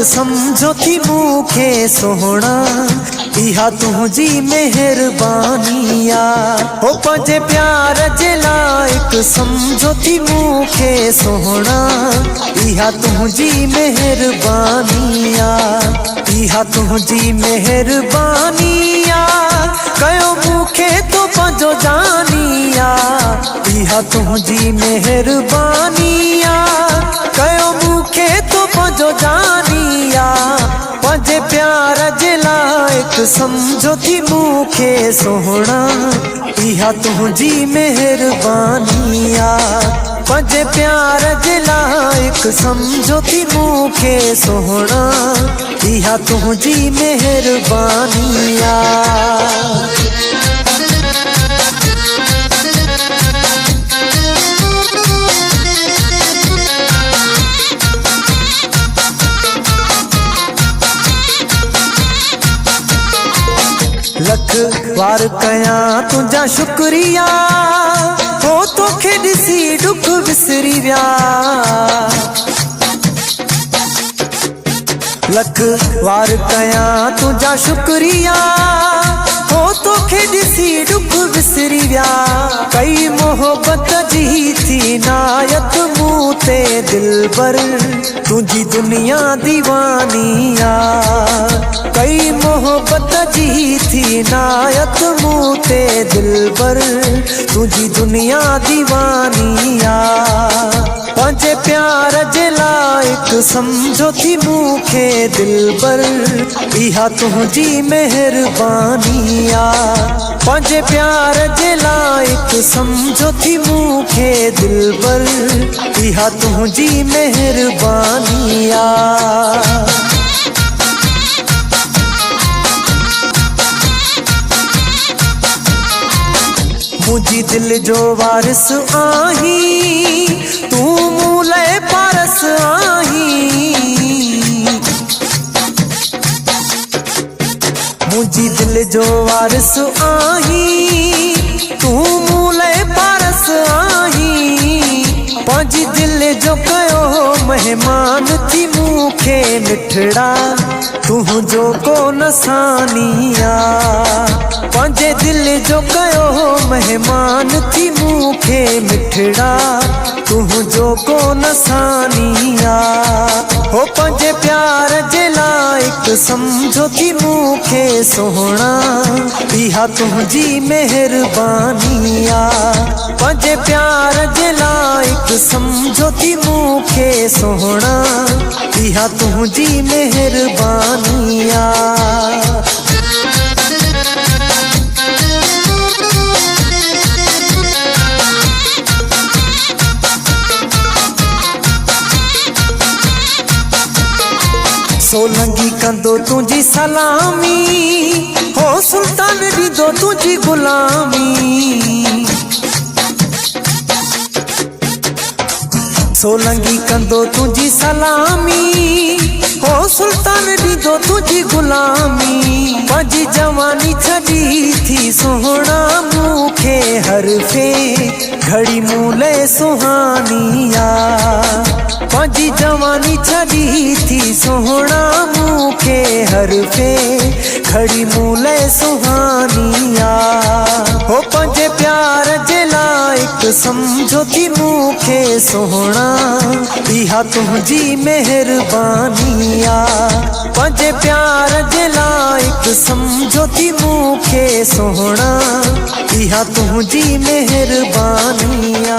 समझो थी मूंखे सोहणा, इहा तुझी मेहरबानिया। हो पंहिंजे प्यार जे लाइक समझो थी मूंखे सोहणा, इहा तुझी मेहरबानिया। इहा तुझी मेहरबानिया, कयो मूंखे तो पंहिंजो जानिया। इहा तुझी मेहरबानिया, कयो मूंखे तो पंहिंजो जानिया। पंहिंजे प्यार जे लाइक समझो थी मूंखे सोहणा, इहा तुझी मेहरबानिया। पंहिंजे प्यार जे लाइक समझो थी मूंखे सोहणा, इहा तुझी मेहरबानिया। लख वार कयां तुझा शुक्रिया, हो तोखे ॾिसी दुख विसरी विया। लख वार कयां तुझा शुक्रिया, हो तोखे ॾिसी दुख विसरी विया। कई मोहब्बत जी थी नायत मूं ते दिलबर, तुझी दुनिया दीवानिया। कई मोहब्बत जी थी नायत मूं ते दिलबर, तुझी दुनिया दीवानिया। पंहिंजे प्यार जे लाइक समझो थी मूंखे दिलबर, इहा तुझी मेहरबानिया। पंहिंजे प्यार जे लाइक समझो थी मूंखे दिलबर, इहा तुझी मेहरबानिया। मुझी दिल जो वारिस आहीं, तू मूं लाइ पारस आहीं। मुझी दिल जो वारिस आहीं, तू मूं लाइ पारस आहीं। पंहिंजी दिल जो कयो मेहमान थी मूंखे मिठड़ा, तुझो को नसानिया। पंहिंजे दिल जो कयो मेहमान थी मूंखे मिठड़ा, तुझो को नसानिया। हो पंहिंजे प्यार जे लाइक समझो थी मूंखे सोहणा, इहा तुझी मेहरबानिया। पंहिंजे प्यार जे लाइक समझो थी मूंखे सोहणा, इहा तुझी मेहरबानिया। सोलंगी कंदो तुझी सलामी, हो सुल्तान ॾींदो तुझी गुलामी। सोलंगी कंदो तुझी सलामी, हो सुल्तान ॾींदो तुझी गुलामी। पंहिंजी जवानी छॾी थी सोहणा मूंखे हरफे, घड़ी मूं लाइ सुहानिया। पंहिंजी जवानी छॾी थी सोहणा मूंखे हरफे, घड़ी मूं लाइ सुहानिया। हो पंहिंजे प्यार जे लाइक समझो थी मूंखे सोहणा, इहा तुझी मेहरबानिया। पंहिंजे प्यार जे लाइक समझो थी मूंखे सोहणा, इहा तुझी मेहरबानिया।